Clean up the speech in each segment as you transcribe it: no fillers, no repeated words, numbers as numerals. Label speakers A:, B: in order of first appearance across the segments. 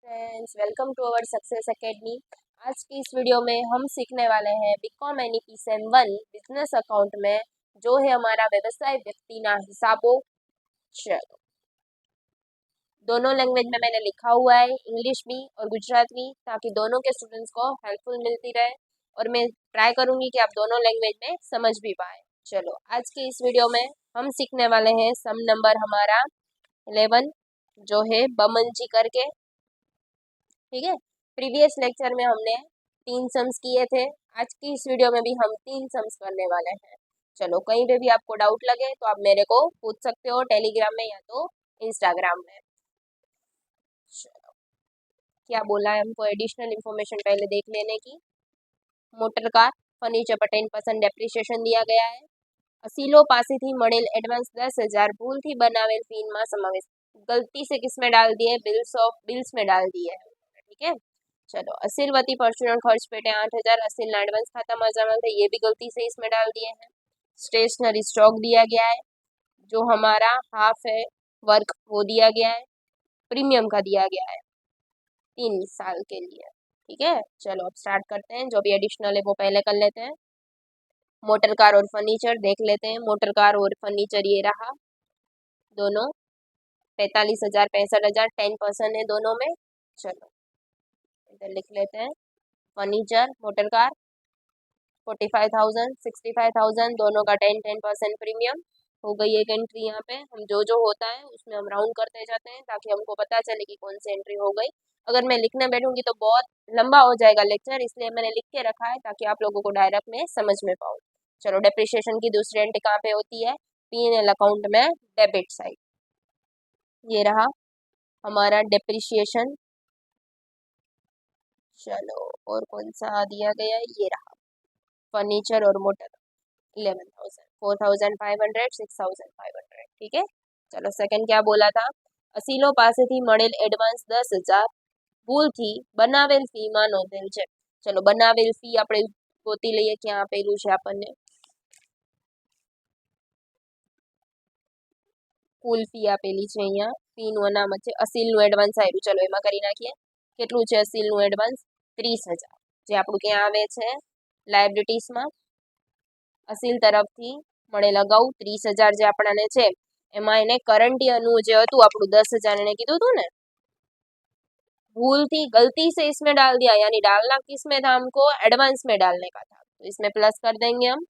A: Friends, welcome to our success academy. आज की इस वीडियो में हम सीखने वाले हैं BCom NEP sem 1 business account में जो है हमारा व्यवसाय व्यक्तिना हिसाबो। चलो, दोनों लैंग्वेज में मैंने लिखा हुआ है, इंग्लिश भी और गुजराती, ताकि दोनों के स्टूडेंट्स को हेल्पफुल मिलती रहे और मैं ट्राई करूंगी कि आप दोनों लैंग्वेज में समझ भी पाए। चलो, आज की इस वीडियो में हम सीखने वाले हैं सम नंबर हमारा 11 जो है बमन जी करके। ठीक है, प्रीवियस लेक्चर में हमने 3 सम्स किए थे। आज की इस वीडियो में भी हम 3 सम्स करने वाले हैं। चलो, कहीं पे भी आपको डाउट लगे तो आप मेरे को पूछ सकते हो, टेलीग्राम में या तो इंस्टाग्राम में। चलो, क्या बोला है हमको, एडिशनल इंफॉर्मेशन पहले देख लेने की। मोटर कार फर्नीचर पर 10% डेप्रिसिएशन दिया गया है। असीलो पासेथी मळेल एडवांस 10,000 भूलथी बनावेल फीन में समावेश। गलती से किस में डाल दिए, बिल्स में डाल दिए है। ठीक है, चलो, असील वती परचूरण खर्च पेटे 8,000 असील एडवांस खाता में जमा थे, ये भी गलती से इसमें डाल दिए हैं। स्टेशनरी स्टॉक दिया गया है, जो हमारा हाफ है वर्क वो दिया गया है। प्रीमियम का दिया गया है 3 साल के लिए। ठीक है, चलो अब स्टार्ट करते हैं। जो भी एडिशनल है वो पहले कर लेते हैं। मोटर कार और फर्नीचर देख लेते हैं। मोटर कार और फर्नीचर ये रहा, दोनों 45,000 65,000 10% है दोनों में। चलो, इधर लिख लेते हैं। फर्नीचर मोटर कार 45,000 65,000 दोनों का 10% प्रीमियम हो गई। एक एंट्री यहाँ पे हम जो होता है उसमें हम राउंड करते जाते हैं ताकि हमको पता चले कि कौन सी एंट्री हो गई। अगर मैं लिखने बैठूंगी तो बहुत लंबा हो जाएगा लेक्चर, इसलिए मैंने लिख के रखा है ताकि आप लोगों को डायरेक्ट में समझ में पाऊँ। चलो, डेप्रिसिएशन की दूसरी एंट्री कहाँ पे होती है, P&L अकाउंट में डेबिट साइड। ये रहा हमारा डेप्रिसिएशन। चलो, और कौन सा दिया गया है, ये रहा फर्नीचर और मोटर 11,000 4,500 6,500। ठीक है, चलो सेकंड क्या बोला था, असीलो पासेथी मळेल एडवांस 10,000 भूलथी बनावेल फी में नोंधेल छे। चलो, बनावेल फी આપણે ગોતી લઈએ ક્યાં આપેલું છે આપણને। કુલ ફી આપેલી છે અહીંયા, ફી નું અનામત છે, અસીલનું એડવાન્સ આવ્યું। ચલો, એમાં કરી નાખીએ। કેટલું છે અસીલનું એડવાન્સ, 30,000, જે આપણું ક્યાં આવે છે લાયબિલિટીઝમાં। અસીલ તરફથી મળેલ અગાઉ 30,000 જે આપણાને છે એમાં એને करंट ईयरનું જે હતું આપણું 10,000 એને કીધું હતું ને, भूल थी गलती से इसमें डाल दिया, यानी डालना किस में था हमको, एडवांस में डालने का था, तो इसमें प्लस कर देंगे हम।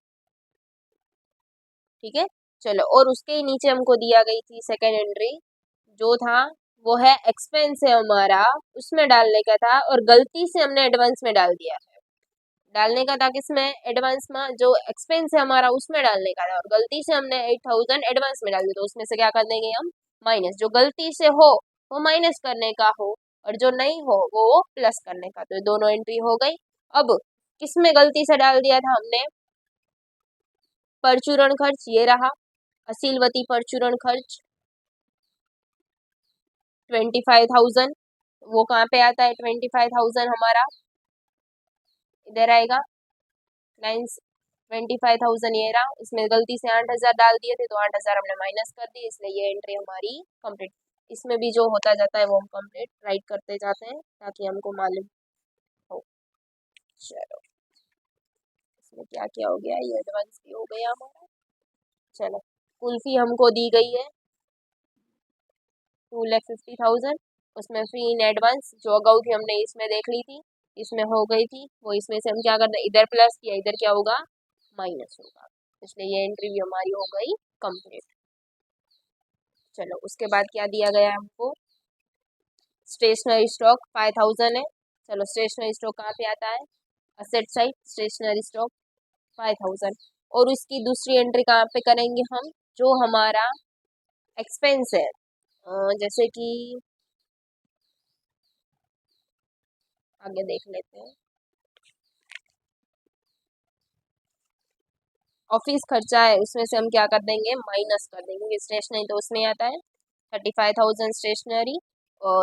A: ठीक है, चलो, और उसके ही नीचे हमको दिया गई थी सेकेंड एंट्री, जो था वो है एक्सपेंस है हमारा, उसमें डालने का था और गलती से हमने एडवांस में डाल दिया है। डालने का था किसमें, एडवांस में, जो एक्सपेंस है हमारा उसमें डालने का था और गलती से हमने 8,000 एडवांस में डाल दिया, तो उसमें से क्या कर देंगे हम, माइनस। जो गलती से हो वो माइनस करने का हो और जो नहीं हो वो प्लस करने का, तो ये दोनों एंट्री हो गई। अब किसमें गलती से डाल दिया था हमने, परचूरण खर्च, ये रहा असीलवती परचूरण खर्च 25,000। वो कहाँ पे आता है 25,000 हमारा, इधर आएगा 25,000 ये रहा। इसमें गलती से 8,000 डाल दिए थे तो 8,000 हमने माइनस कर दिए, इसलिए ये एंट्री हमारी कंप्लीट। इसमें भी जो होता जाता है वो हम कंप्लीट राइट करते जाते हैं ताकि हमको मालूम हो। चलो, इसमें क्या क्या हो गया, ये एडवांस भी हो गया हमारा। चलो, कुल फी हमको दी गई है 2,50,000, उसमें फी इन एडवांस जो अगाऊ थी हमने इसमें देख ली थी, इसमें हो गई थी वो, इसमें से हम क्या करते हैं, इधर प्लस किया, इधर क्या होगा माइनस होगा, इसलिए ये एंट्री भी हमारी हो गई कंप्लीट। चलो, उसके बाद क्या दिया गया है हमको, स्टेशनरी स्टॉक 5,000 है। चलो, स्टेशनरी स्टॉक कहाँ पे आता है, असेट साइड, स्टेशनरी स्टॉक 5,000। और उसकी दूसरी एंट्री कहाँ पे करेंगे हम, जो हमारा एक्सपेंस है, जैसे कि आगे देख लेते हैं, ऑफिस खर्चा है उसमें से हम क्या कर देंगे, माइनस कर देंगे, क्योंकि स्टेशनरी तो उसमें आता है। 35,000 स्टेशनरी,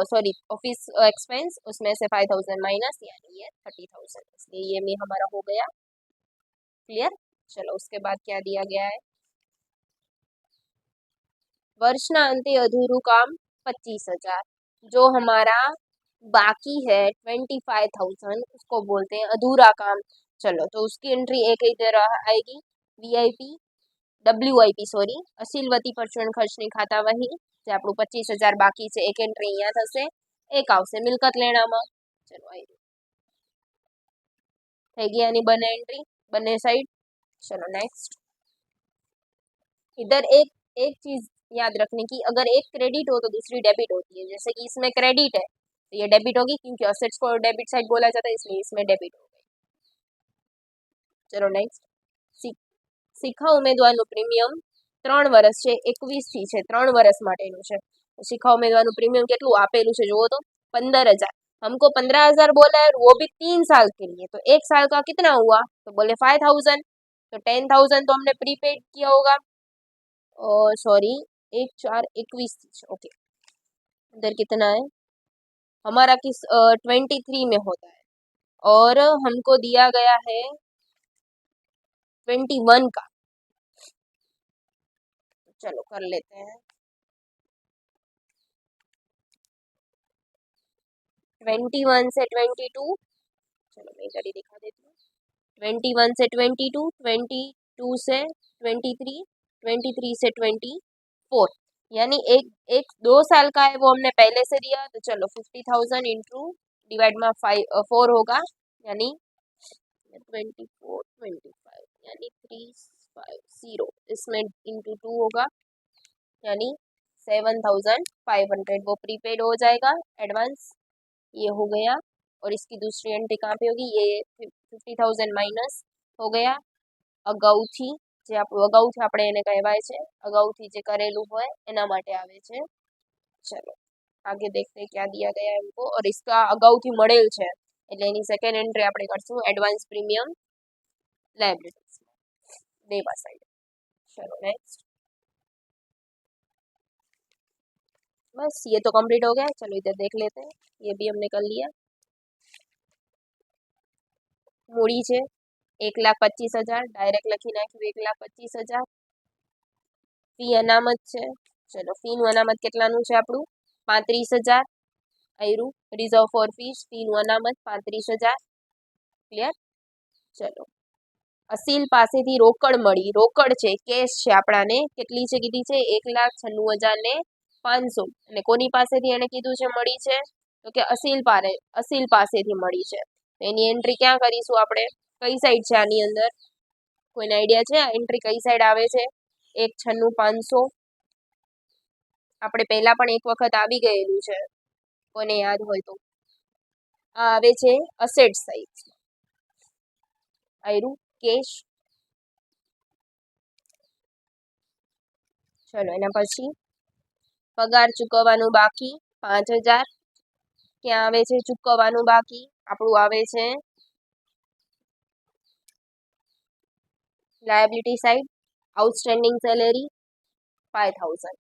A: सॉरी ऑफिस एक्सपेंस, उसमें से 5,000 माइनस, यानी ये 30,000, इसलिए ये में हमारा हो गया क्लियर। चलो, उसके बाद क्या दिया गया है, वर्षना अंते अधूरू काम 25,000, जो हमारा बाकी है 25,000, उसको बोलते हैं अधूरा काम। चलो तो उसकी एंट्री एक ही तरह आएगी, वीआईपी WIP सॉरी असीलवती परचून खर्चनी खाता वही जे આપણું 25,000 બાકી છે, એક એન્ટ્રી અહીંયા થશે, એક આવશે મિલકત લેણામાં। ચલો આવી થઈ ગઈ આની બંને एंट्री બંને साइड। चलो नेक्स्ट, इधर एक एक चीज याद रखने की, अगर एक क्रेडिट हो तो दूसरी डेबिट होती है। जैसे कि इसमें क्रेडिट है तो ये डेबिट होगी, क्योंकि असेट्स को डेबिट साइड बोला जाता है, इसलिए इसमें डेबिट हो गई। चलो नेक्स्ट, શીખા ઉમેદવારનું પ્રીમિયમ 3 વર્ષ છે, 21 થી છે, 3 વર્ષ માટેનું છે। શીખા ઉમેદવારનું પ્રીમિયમ કેટલું આપેલું છે જુઓ તો 15,000। हमको 15,000 बोला है, वो भी 3 साल के लिए, तो एक साल का कितना हुआ, तो बोले 5,000, तो 10,000 तो हमने प्रीपेड किया होगा, सॉरी 1/4/21 ओके। इधर कितना है हमारा, किस 23 में होता है, और हमको दिया गया है 21 का। चलो कर लेते हैं, 21 से 22, चलो मैं इधर ही दिखा देती हूँ, 21 से 22, 22 से 23, 23 से 24, यानी एक एक 2 साल का है वो हमने पहले से दिया। तो चलो 50,000 इंटू डिवाइड में 4 होगा, यानी 24 25 यानी 350, इसमें इंटू 2 होगा, यानी 7,500 वो प्रीपेड हो जाएगा एडवांस, ये हो गया। और इसकी दूसरी एंट्री कहाँ पे होगी, ये 50,000 माइनस हो गया अगाउथी, जे આપણું અગાઉથી આપણે એને કહેવાય છે, અગાઉથી જે કરેલું હોય એના માટે આવે છે। चलो आगे देखते हैं क्या दिया गया है हमको, और इसका अगाउથી મળેલ છે એટલે એની સેકન્ડ એન્ટ્રી આપણે કરશું એડવાન્સ પ્રીમિયમ લાયબિલિટીઝ દેવા સાઈડ। चलो नेक्स्ट, बस ये तो कंप्लीट हो गया। चलो इधर देख लेते हैं, ये भी हमने कर लिया। मूड़ी છે 1,25,000, डायरेक्ट लखी नाख्યું 1,25,000। फी अनामत છે, चलो फीનું अनामत કેટલાનું છે આપણું 35,000 આયરું। रिजर्व फॉर फीस फीનું अनामत 35,000 क्लियर। चलो असील पासेथी रोकड़ मળી, रोकड़ છે કેશ છે આપણાને, કેટલી છે કીધી છે 1,96,500, અને કોની પાસેથી એને કીધું છે મળી છે, તો કે અસીલ પાસેથી મળી છે। એની એન્ટ્રી ક્યાં કરીશું આપણે, કઈ સાઈડ છે આની અંદર, કોઈને આઈડિયા છે આ એન્ટ્રી કઈ સાઈડ આવે છે? 1,96,500 આપણે પહેલા પણ એક વખત આવી ગયેલું છે, કોને યાદ હોય તો। આ આવે છે અસેટ સાઈડ, આયરું કેશ। चलो एना पछी पगार चूकववानुं बाकी 5,000, क्या आवे छे चूकववानुं बाकी आपणुं आवे छे लायबिलिटी साइड आउटस्टेन्डिंग सैलरी 5,000।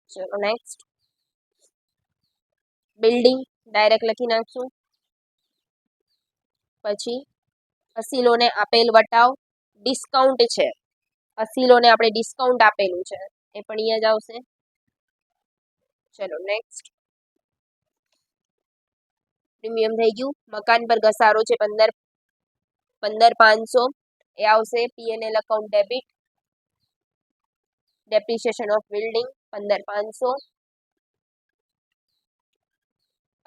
A: चलो नेक्स्ट, बिल्डिंग डायरेक्ट लखी नाखशुं, पछी असीलोने आपेल वटाव डिस्काउंट छे, असीलोने आपणे डिस्काउंट आपेलुं छे ए पण अहींया ज आवशे। चलो नेक्स्ट, प्रीमियम थई गयुं, मकान पर घसारो छे 15,500 ए आवशे P&L account debit. Depreciation of building 15,500।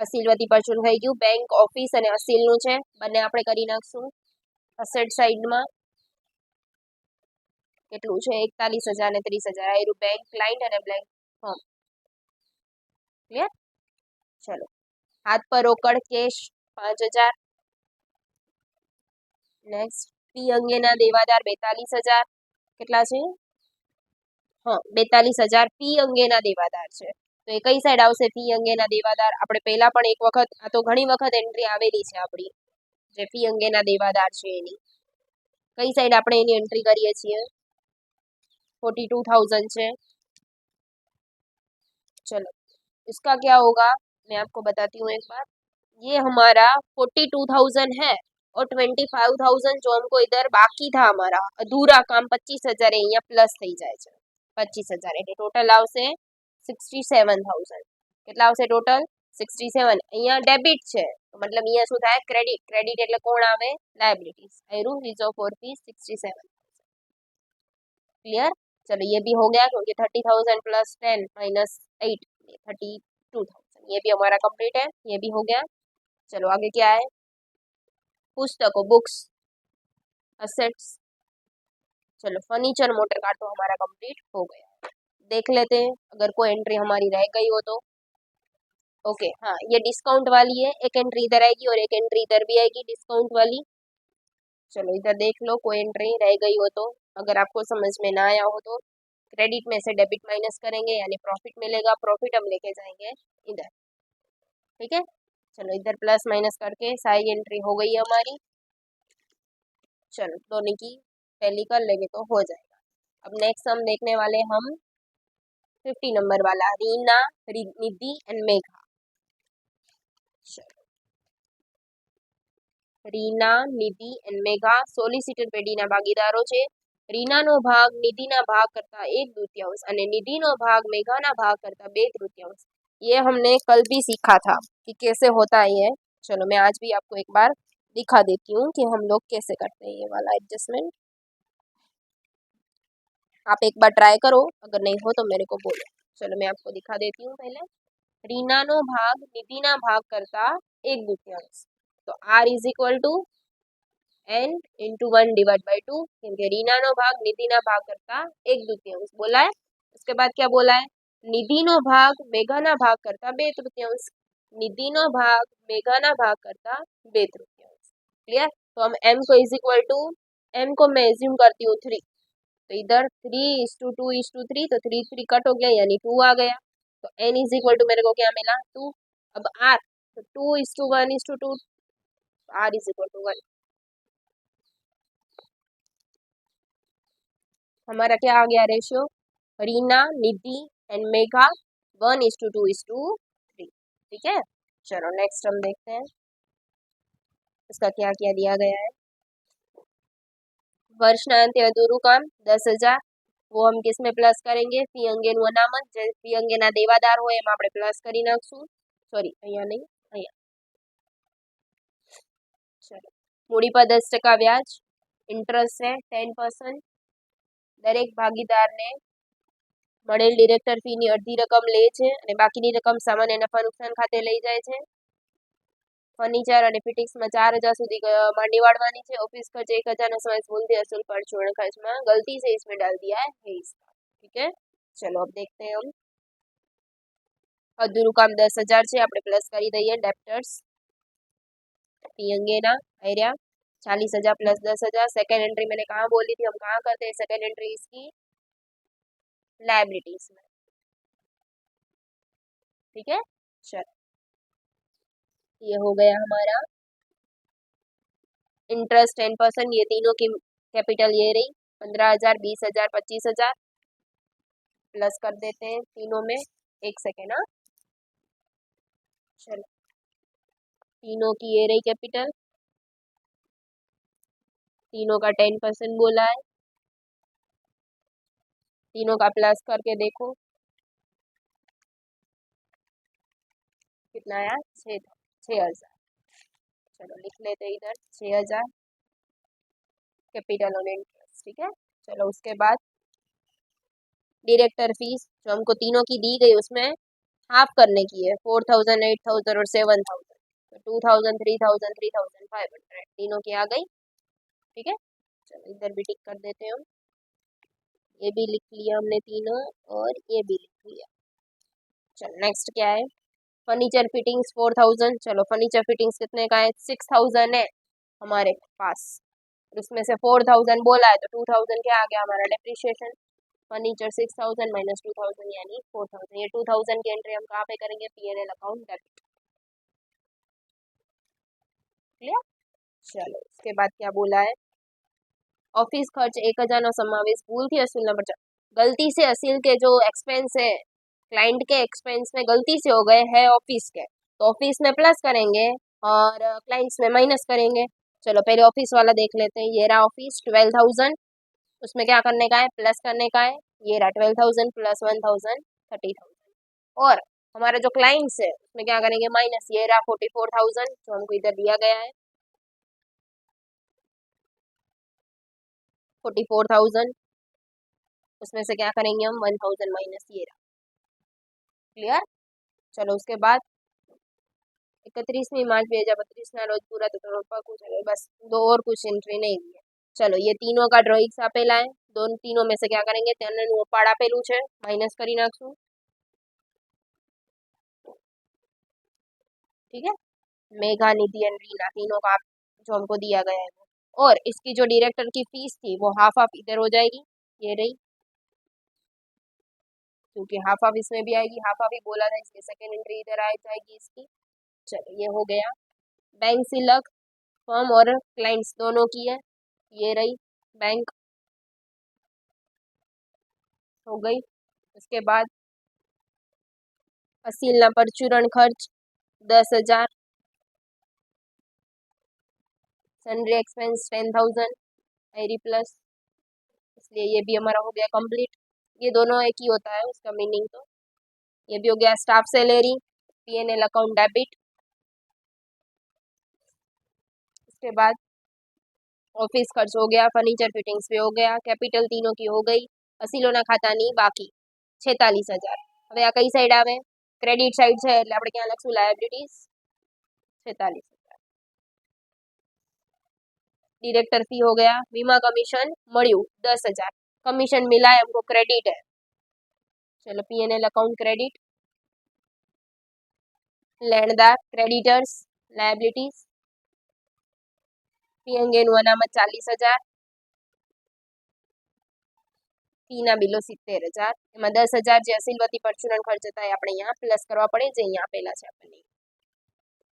A: असीलवती परचून थई गयुं, बैंक ऑफिस अने असीलनुं छे, बने आपणे करी नाखशुं। असेट साइड में કેટલું છે 41,000 ને 30,000 આયરું बैंक क्लाइंट अने ब्लैंक होम क्लियर। चलो हाथ पर रोकड़ कैश 5,000। नेक्स्ट, फी अंगेना देवादार 42,000 કેટલા છે, हाँ 42,000 फी अंगेना देवादार છે, तो એ કઈ સાઈડ આવશે ફી અંગેના દેવાદાર, આપણે પહેલા પણ એક વખત આ તો ઘણી વખત એન્ટ્રી આવેલી છે આપણી, જે ફી અંગેના દેવાદાર છે એની કઈ સાઈડ આપણે એની એન્ટ્રી કરીએ છીએ 42,000 છે। चलो इसका क्या होगा मैं आपको बताती हूँ एक बार, ये हमारा 42,000 है, और 25,000 जो हमको इधर बाकी था हमारा अधूरा काम 25,000 अहींया प्लस थई जाए छे 25,000 એટલે ટોટલ આવશે 67,000। કેટલા આવશે ટોટલ 67 અહીંયા ડેબિટ છે તો મતલબ અહીંયા શું થાય ક્રેડિટ ક્રેડિટ એટલે કોણ આવે लायबिलिटीज आयरू रिजर्व फॉर फीस 67 क्लियर। चलो ये भी हो गया क्योंकि 30,000 प्लस 10 माइनस 8 32,000 ये भी हमारा कंप्लीट है ये भी हो गया। चलो आगे क्या है पुस्तकों बुक्स असेट्स। चलो फर्नीचर मोटर कार तो हमारा कंप्लीट हो गया। देख लेते हैं अगर कोई एंट्री हमारी रह गई हो तो। ओके हाँ ये डिस्काउंट वाली है एक एंट्री इधर आएगी और एक एंट्री इधर भी आएगी डिस्काउंट वाली। चलो इधर देख लो कोई एंट्री रह गई हो तो अगर आपको समझ में ना आया हो तो क्रेडिट में से डेबिट माइनस करेंगे यानी प्रॉफिट मिलेगा प्रॉफिट हम लेके जाएंगे इधर ठीक है। चलो इधर प्लस माइनस करके सारी एंट्री हो गई है हमारी। चलो दोनों की टैली कर लेंगे तो हो जाएगा। अब नेक्स्ट हम देखने वाले हम 50 नंबर वाला Reena Nidhi and Megha. Reena Nidhi and Megha solicitor પેઢીના ભાગીદારો છે। રીનાનો ભાગ નિધિના ભાગ કરતા 1/2 અને નિધિનો ભાગ મેઘાના भाग करता 2/3। ये हमने कल भी सीखा था कि कैसे होता है ये। चलो मैं आज भी आपको एक बार दिखा देती हूँ कि हम लोग कैसे करते हैं ये वाला एडजस्टमेंट। आप एक बार ट्राई करो अगर नहीं हो तो मेरे को बोलो। चलो मैं आपको दिखा देती हूँ पहले। રીનાનો ભાગ નિધિના ભાગ કરતા 1/2 तो r is equal to n into 1/2 क्योंकि રીનાનો ભાગ નિધિના ભાગ કરતા 1/2 बोला है। उसके बाद क्या बोला है નિધિનો ભાગ મેઘાના ભાગ કરતા 2/3 નિધિનો भाग मेघाना भाग करता 2/3। क्लियर। तो हम m को इज इक्वल टू m को मैं एज्यूम करती हूँ 3 तो इधर 3:2:3 तो 3 कट हो गया यानी 2 आ गया तो n इज इक्वल टू मेरे को क्या मिला 2। अब r तो 2:1:2 r इज इक्वल टू 1। हमारा क्या आ गया रेशियो रीना निधि एंड मेघा 1:2:3 ठीक है। चलो नेक्स्ट हम देखते हैं इसका क्या क्या दिया गया है। वर्षना अंते अधूरू काम 10,000 वो हम किस में प्लस करेंगे फी अंगेनु अनामत जे फी अंगेना देवादार हो एम आपणे प्लस करी नाखशुं सॉरी अहींया नहीं अहींया। चलो मूडी पर 10% व्याज इंटरेस्ट है 10%। दरेक भागीदार ने મળેલ ડિરેક્ટર ફીની અડધી રકમ લે છે અને બાકીની રકમ સામાન્ય નફા નુકસાન ખાતે લઈ જાય છે। फर्नीचर और फिटिंग्स में 4,000 सुधी मांडी वाड़वानी है। ऑफिस खर्च 1,000 समावेश मूलधन असूल पर चूर्ण खर्च में गलती से इसमें डाल दिया है इसका ठीक है। चलो अब देखते हैं हम अधूरू काम 10,000 से आपने प्लस करी दईए डेप्टर्स फी अंगेना एरिया 40,000 प्लस 10,000। सेकेंड एंट्री मैंने कहाँ बोली थी हम कहाँ करते हैं सेकेंड एंट्री इसकी लायबिलिटीज में ठीक है। चलो ये हो गया हमारा इंटरेस्ट 10% ये तीनों की कैपिटल ये रही 15,000 20,000 25,000 प्लस कर देते हैं तीनों में एक सेकेंड। हाँ चलो तीनों की ये रही कैपिटल तीनों का 10% बोला है तीनों का प्लस करके देखो कितना आया 6,000। चलो लिख लेते इधर 6,000 कैपिटल और इंटरेस्ट ठीक है। चलो उसके बाद डायरेक्टर फीस जो हमको तीनों की दी गई उसमें हाफ करने की है 4,000 8,000 और 7,000 तो 2,000 3,000 3,500 तीनों की आ गई ठीक है। चलो इधर भी टिक कर देते हैं हम ये भी लिख लिया हमने तीनों और ये भी लिख लिया। चलो नेक्स्ट क्या है फर्नीचर फिटिंग्स 4,000। चलो फर्नीचर फिटिंग्स कितने का है 6,000 है हमारे पास उसमें से 4,000 बोला है तो 2,000 क्या आ गया हमारा डेप्रिशिएशन। फर्नीचर 6,000 माइनस 2,000 यानी 4,000 ये 2,000 की एंट्री हम कहाँ पे करेंगे P&L अकाउंट डेबिट क्लियर। चलो उसके बाद क्या बोला है ऑफिस खर्च 1,000 નો સમાવેશ ભૂલથી અસૂલના પર गलती से असील के जो एक्सपेंस है क्लाइंट के एक्सपेंस में गलती से हो गए हैं ऑफिस के तो ऑफिस में प्लस करेंगे और क्लाइंट्स में माइनस करेंगे। चलो पहले ऑफिस वाला देख लेते हैं ये रहा ऑफिस 12,000 उसमें क्या करने का है प्लस करने का है ये रहा 12,000 प्लस 1,000 30,000 और हमारा जो क्लाइंट्स है उसमें क्या करेंगे, माइनस, ये रहा 44,000 जो हमको इधर दिया गया है, 44,000, उसमें से क्या करेंगे हम, 1,000 माइनस, ये रहा। क्लियर। चलो उसके बाद 31 मार्च 2032 रोज पूरा तो कुछ है, बस दो और कुछ एंट्री नहीं है। चलो ये तीनों का ड्रॉइंग्स आपेला है, दोनों तीनों में से क्या करेंगे, तेनનું ઓપાડ આપેલું છે માઇનસ કરી નાખશું। ठीक है, मेघा, निधि एंड रीना, तीनों का जो हमको दिया गया है वो, और इसकी जो डायरेक्टर की फीस थी वो हाफ हाफ इधर हो जाएगी, ये रही, क्योंकि हाफ हाफ इसमें भी आएगी, हाफ हाफ ही बोला था, इसकी सेकेंड एंट्री इधर आ जाएगी इसकी। चलो ये हो गया। बैंक सिलक फर्म और क्लाइंट्स दोनों की है, ये रही बैंक, हो गई। उसके बाद असीलना परचूरण खर्च 10,000, सन्ड्री एक्सपेंस 10,000 एरी प्लस, इसलिए ये भी हमारा हो गया कंप्लीट। ये दोनों एक ही होता है उसका मीनिंग तो। ये भी हो गया staff salary, PNL account debit. उसके बाद ऑफिस खर्च हो गया, फर्नीचर फिटिंग्स भी हो गया, कैपिटल तीनों की हो गई, असीलोना खातानी बाकी 46,000। હવે આ કઈ સાઈડ આવે, ક્રેડિટ સાઈડ છે એટલે આપણે ક્યાં લખશું, લાયબિલિટીઝ 46,000। डायरेक्टर फी हो गया, बीमा कमीशन મળ્યું 10,000, कमीशन मिला है हमको, क्रेडिट है। चलो पीएनएल अकाउंट क्रेडिट, लेणदार क्रेडिटर्स लायबिलिटीज, फी અંગેનું અનામત 40,000, ફીના બિલો 70,000, એમાં 10,000 જે અસીલવતી પરચુરણ ખર્ચ હતા એ આપણે અહીંયા પ્લસ કરવા પડે, જે અહીંયા આપેલા છે આપણને,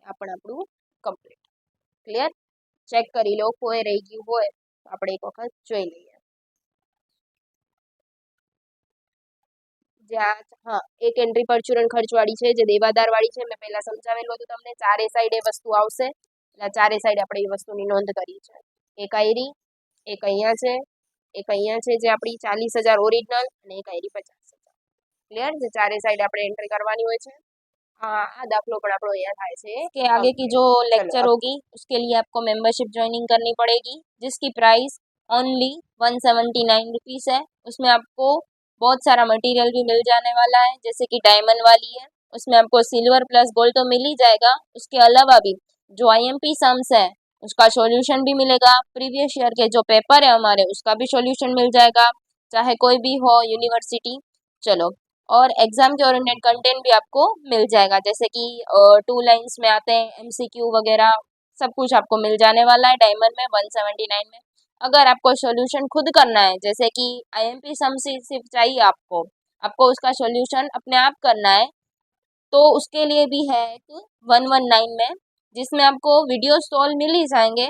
A: આ પણ આપણું કમ્પ્લીટ। ક્લિયર। ચેક કરી લો, કોઈ રહી ગયું હોય તો આપણે એક વખત જોઈ લઈએ। हाँ, एक एंट्री परचूरण खर्च वाली है, जो देवादार वाली है, मैं पहला समझावेલું હતું તમને, चारे साइड ए वस्तु आवशे, એટલે चारे साइड આપણે એ વસ્તુની નોંધ કરી છે। એક આયરી, એક અહીંયા છે, એક અહીંયા છે જે આપણી 40,000 ઓરિજિનલ, અને એક આયરી 50,000। क्लियर। જે चारे साइड આપણે एंट्री करवानी હોય છે। हाँ, दाखलो पण આપણો અહીંયા થાય છે। के आगे की जो लेक्चर होगी उसके लिए आपको मेंबरशिप ज्वाइनिंग करनी पड़ेगी, जिसकी प्राइस ओनली 179 रुपीज़ है। उसमें आपको बहुत सारा मटेरियल भी मिल जाने वाला है, जैसे कि डायमंड वाली है, उसमें आपको सिल्वर प्लस गोल्ड तो मिल ही जाएगा, उसके अलावा भी जो आईएमपी सम्स है उसका सॉल्यूशन भी मिलेगा, प्रीवियस ईयर के जो पेपर है हमारे उसका भी सॉल्यूशन मिल जाएगा, चाहे कोई भी हो यूनिवर्सिटी। चलो, और एग्जाम के ओरिएंटेड कंटेंट भी आपको मिल जाएगा, जैसे कि 2 लाइन्स में आते हैं एमसीक्यू वगैरह, सब कुछ आपको मिल जाने वाला है डायमंड में 179 में। अगर आपको सॉल्यूशन खुद करना है, जैसे कि आईएमपी सम सिर्फ चाहिए आपको आपको उसका सॉल्यूशन अपने आप करना है, तो उसके लिए भी है एक 119 में, जिसमें आपको वीडियो सॉल्व मिल ही जाएंगे,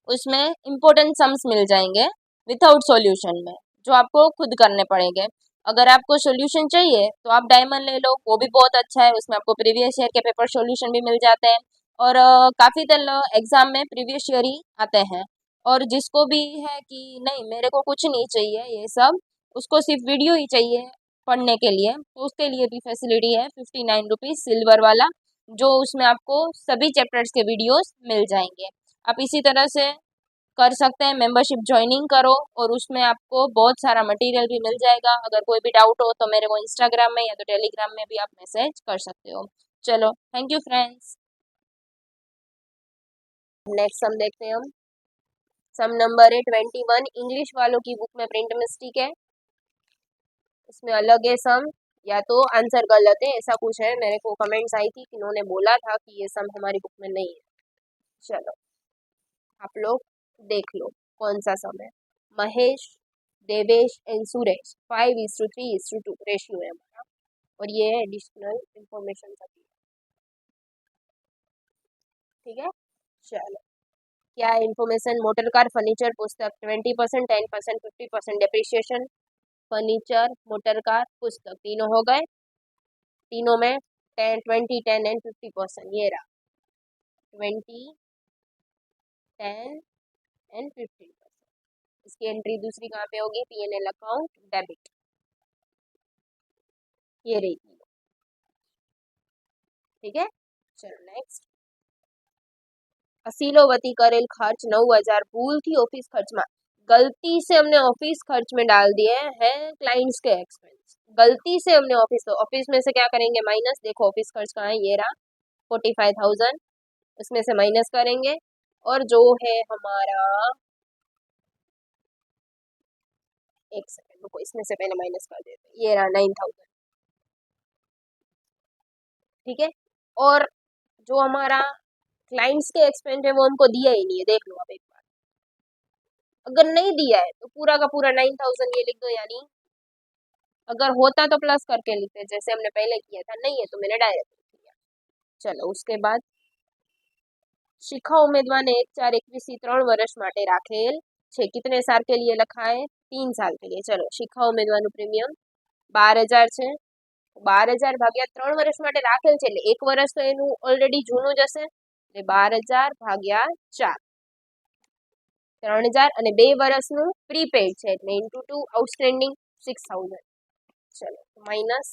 A: उसमें इम्पोर्टेंट सम्स मिल जाएंगे विदाउट सॉल्यूशन में, जो आपको खुद करने पड़ेंगे। अगर आपको सॉल्यूशन चाहिए तो आप डायमंड ले लो, वो भी बहुत अच्छा है, उसमें आपको प्रीवियस ईयर के पेपर सॉल्यूशन भी मिल जाते हैं, और काफ़ी तरह एग्ज़ाम में प्रीवियस ईयर ही आते हैं। और जिसको भी है कि नहीं मेरे को कुछ नहीं चाहिए ये सब, उसको सिर्फ वीडियो ही चाहिए पढ़ने के लिए, तो उसके लिए भी फैसिलिटी है 59 रुपीज़ सिल्वर वाला, जो उसमें आपको सभी चैप्टर्स के वीडियोस मिल जाएंगे। आप इसी तरह से कर सकते हैं, मेंबरशिप ज्वाइनिंग करो और उसमें आपको बहुत सारा मटेरियल भी मिल जाएगा। अगर कोई भी डाउट हो तो मेरे को इंस्टाग्राम में या तो टेलीग्राम में भी आप मैसेज कर सकते हो। चलो, thank you friends. Next sum देखते हैं हम। सम नंबर है 21, इंग्लिश वालों की बुक में प्रिंट मिस्टेक है, इसमें अलग है सम, या तो आंसर गलत है, ऐसा कुछ है। मेरे को कमेंट्स आई थी कि इन्होंने बोला था कि ये सम हमारी बुक में नहीं है। चलो आप लोग देख लो कौन सा सम है। महेश, देवेश एंड सुरेश 5:3:2 रेशियो है हमारा, और ये है एडिशनल इंफॉर्मेशन सभी। ठीक है। चलो, क्या है इन्फॉर्मेशन, मोटर कार, फर्नीचर, पुस्तक 20%, 10%, 50% डिप्रिशिएशन। फर्नीचर, मोटर कार, पुस्तक तीनों हो गए, तीनों में 10, 20, 10 एंड 50%, ये रहा 20, 10 एंड 15%। इसकी एंट्री दूसरी कहाँ पे होगी, पीएनएल अकाउंट डेबिट, ये रही थी। ठीक है। चलो नेक्स्ट, असीलो वती करेल खर्च 9,000 भूल थी ऑफिस खर्च में, गलती से हमने ऑफिस खर्च में डाल दिए हैं क्लाइंट्स के एक्सपेंस। गलती से हमने ऑफिस में से क्या करेंगे, माइनस। देखो ऑफिस खर्च कहाँ है, ये रहा 45,000, उसमें से माइनस करेंगे और जो है हमारा, एक सेकंड रुको, इसमें से पहले माइनस कर देते हैं, ये रहा 9,000, ठीक है। और जो हमारा क्लाइंट्स के एक्सपेंस है वो हमको दिया ही नहीं है, देख लो आप एक बार। अगर नहीं दिया है तो पूरा का पूरा 9,000 ये लिख दो, यानी अगर होता तो प्लस करके लिखते जैसे हमने पहले किया था, नहीं है तो मैंने डायरेक्ट लिख दिया। चलो उसके बाद, શિખા ઉમેદવારને 1/4/21 3 વર્ષ માટે રાખેલ છે, कितने साल के लिए लखा है, 3 साल के लिए। चलो શિખા ઉમેદવારનું પ્રીમિયમ 12,000 છે, 12,000 ભાગ્યા 3 વર્ષ માટે રાખેલ છે એટલે 1 વર્ષ તો એનું ઓલરેડી જૂનું જ હશે, એટલે 12,000 ભાગ્યા 4 3,000 અને 2 વર્ષનું પ્રીપેડ છે એટલે ઇન્ટુ 2 આઉટસ્ટેન્ડિંગ 6,000। ચલો માઇનસ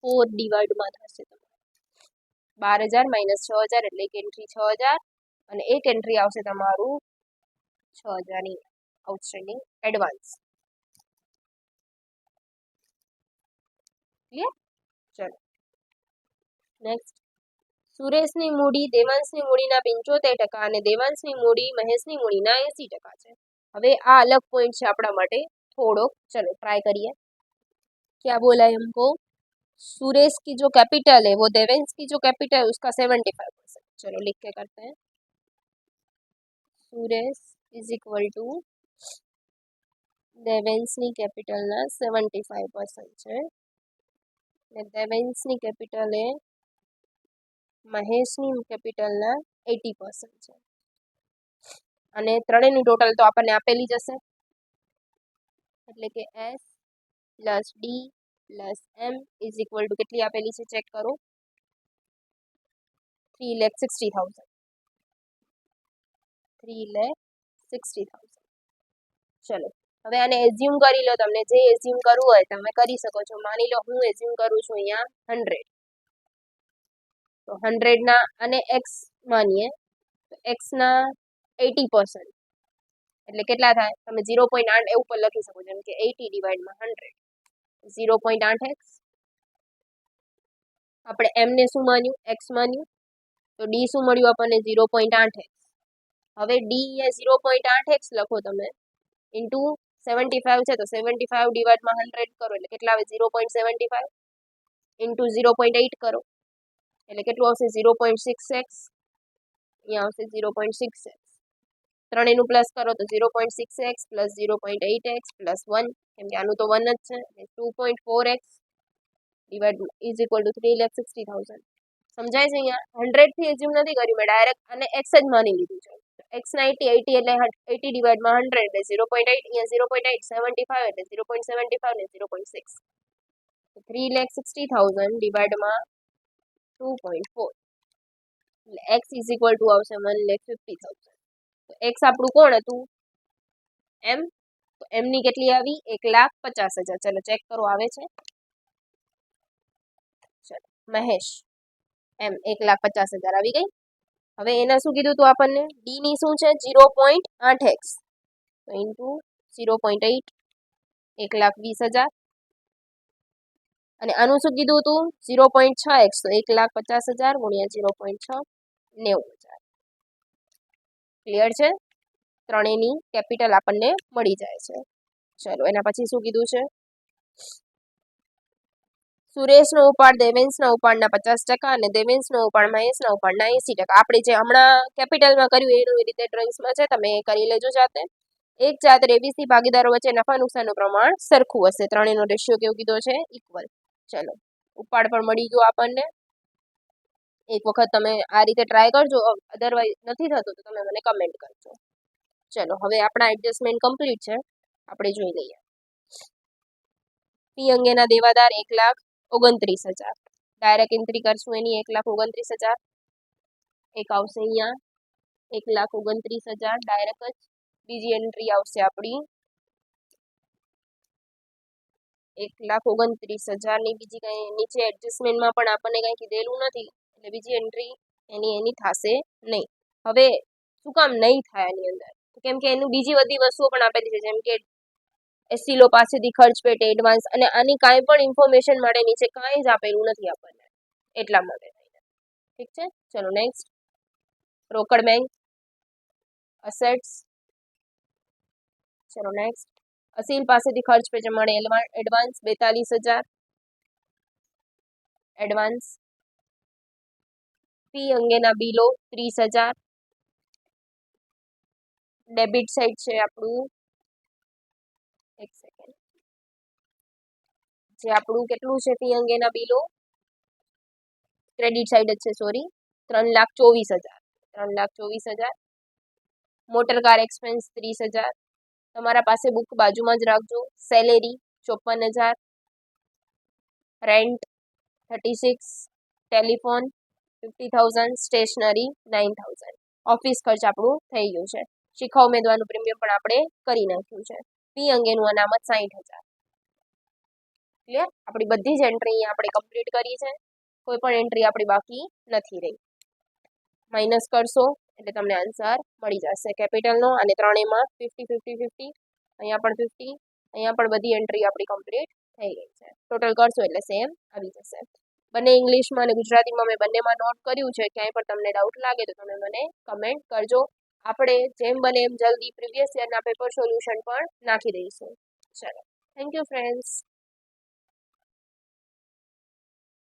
A: 4 ડિવાઇડમાં થશે, 12,000 માઇનસ 6,000 એટલે એક એન્ટ્રી 6,000 અને એક એન્ટ્રી આવશે તમારું 6,000 ની આઉટસ્ટેન્ડિંગ એડવાન્સ, ક્લિયર। ચલો નેક્સ્ટ, સુરેશની મૂડી દેવાંશની મૂડીના 75% અને દેવાંશની મૂડી મહેશની મૂડીના 80% છે। હવે આ અલગ પોઈન્ટ છે આપણા માટે થોડો, चलो ट्राई करिए। क्या बोला है हमको, सुरेश की जो कैपिटल है वो देवेंश की जो कैपिटल है उसका 75%। चलो लिख के करते हैं, सुरेश इज इक्वल टू देवेंशनी कैपिटलના 75% છે ને દેવેંશની કેપિટલ એ મહેશની કેપિટલના 80% છે અને ત્રણેયની ટોટલ તો આપણને આપેલી જ હશે, એટલે કે S plus D plus M is equal to કેટલી આપેલી છે ચેક કરો, 3,60,000, 3,60,000। ચલો હવે આને એઝ્યુમ કરી લો, તમને જે એઝ્યુમ કરવું હોય તમે કરી શકો છો। માની લો હું એઝ્યુમ કરું છું અહીંયા 100, તો 100 ના અને x માનીએ તો x ના 80%, એટલે કેટલા થાય, તમે 0.8 એવું પણ લખી શકો, જેમ કે 80 ડિવાઇડમાં 100, 0.8x। આપણે m ને શું માન્યું, x માન્યું, તો d શું મળ્યું આપણને 0.8x। હવે d એ 0.8x લખો તમે, ઇન્ટુ 75 છે તો 75 ડિવાઇડમાં 100 કરો એટલે કેટલા આવે, 0.75 ઇન્ટુ 0.8 કરો એટલે કેટલું આવશે, 0.6x, અહીંયા આવશે 0.6x, ત્રણેયનું પ્લસ કરો તો 0.6x પ્લસ 0.8x પ્લસ 1, કેમ કે આનું તો 1 જ છે, 2.4x divide is equal to 3,60,000। સમજાય છે। અહીંયા 100 થી એઝ્યુમ નથી કર્યું મેં, ડાયરેક્ટ અને x જ માની લીધું છે। x ના 80 એટલે 80 ડિવાઇડમાં 100 એટલે 0.8, અહીંયા 0.8 75 એટલે 0.75 ને 0.6, 3,60,000 ડિવાઇડમાં 2.4 એટલે x ઇઝ ઇક્વલ ટુ આવશે 1,50,000। તો x આપણું કોણ હતું, m, તો m ની કેટલી આવી, 1,50,000। ચલો ચેક કરો આવે છે, ચલો મહેશ m 1,50,000 આવી ગઈ। હવે એના શું કીધું તું આપણને, d ની શું છે 0.8x, તો ઇન્ટુ 0.8 1,20,000 અને આનું શું કીધું તું 0.6x, તો 1,50,000 ગુણ્યા 0.6 90,000। ક્લિયર છે, ત્રણેયની કેપિટલ આપણને મળી જાય છે। ચલો એના પછી શું કીધું છે, સુરેશનો ઉપાડ દેવેન્શના ઉપાડના 50% અને દેવેન્શનો ઉપાડ મહેશના ઉપાડના 80%। આપણે જે હમણાં કેપિટલમાં કર્યું એનું એ રીતે ડ્રોઈંગ્સમાં છે, તમે કરી લેજો જાતે। 1/23 ભાગીદારો વચ્ચે નફા નુકસાનનું પ્રમાણ સરખું હશે, ત્રણેયનો રેશિયો કેવો કીધો છે, ઇક્વલ। ચલો ઉપાડ પણ મળી ગયો આપણને, એક વખત તમે આ રીતે ટ્રાય કરજો, અધરવાઇઝ નથી થતું તો તમે મને કમેન્ટ કરજો। ચલો હવે આપણા એડજસ્ટમેન્ટ કમ્પ્લીટ છે, આપણે જોઈ લઈએ। ફી અંગેના દેવાદાર 1,29,000, ડાયરેક્ટ એન્ટ્રી કરશું એની 1,29,000, એક આવશે અહીંયા 1,29,000 ડાયરેક્ટ જ, બીજી એન્ટ્રી આવશે આપણી 1,29,000 ની બીજી કઈ નીચે એડજસ્ટમેન્ટમાં પણ આપણને કઈ કીધેલું નથી, એટલે બીજી એન્ટ્રી એની થશે નહીં. હવે શું કામ નહીં થાય આની અંદર? કેમ કે એનું બીજી બધી વસ્તુઓ પણ આપેલી છે, જેમ કે એસસીલો પાસેથી ખર્ચ પેટે એડવાન્સ, અને આની કાંઈ પણ ઇન્ફોર્મેશન મળે નીચે કાંઈ જ આપેલું નથી આપણને, એટલા માટે. ઠીક છે, ચલો નેક્સ્ટ. રોકડ બેંક અસેટ્સ. ચલો નેક્સ્ટ. અસીલ પાસેથી ખર્ચ પેટે મળે એડવાન્સ 42,000 એડવાન્સ. ફી અંગેના બિલો 30,000. ડેબિટ સાઇડ છે આપણું, એક સેકન્ડ, જે આપણું કેટલું છે ફી અંગેના બિલો, ક્રેડિટ સાઇડ જ છે સોરી, 3,24,000. 3,24,000. Motor car expense 30,000. તમારા પાસે બુક બાજુમાં જ રાખજો. Salary 54,000. Rent 36. Telephone 50,000. Stationery 9,000. Office ખર્ચ આપણું થઈ ગયું છે. શિખા ઉમેદવારનું પ્રીમિયમ પણ આપણે કરી નાખ્યું છે. ફી અંગેનું અનામત 60,000. ક્લિયર? આપણી બધી જ એન્ટ્રી આપણે કમ્પ્લીટ કરી છે, કોઈ પણ એન્ટ્રી આપણી બાકી નથી રહી. માઇનસ કરશો એટલે તમને આન્સર મળી જશે કેપિટલનો, અને ત્રણેયમાં 50-50-50, અહીંયા પણ 50, અહીંયા પણ બધી એન્ટ્રી આપણી કમ્પ્લીટ થઈ ગઈ છે. ટોટલ કરશો એટલે સેમ આવી જશે. બંને ઇંગ્લિશમાં અને ગુજરાતીમાં મેં બંનેમાં નોટ કર્યું છે. ક્યાંય પણ તમને ડાઉટ લાગે તો તમે મને કમેન્ટ કરજો. આપણે જેમ બને એમ જલ્દી પ્રીવિયસ યરના પેપર સોલ્યુશન પણ નાખી દઈશું. ચલો, થેન્ક યુ ફ્રેન્ડ્સ.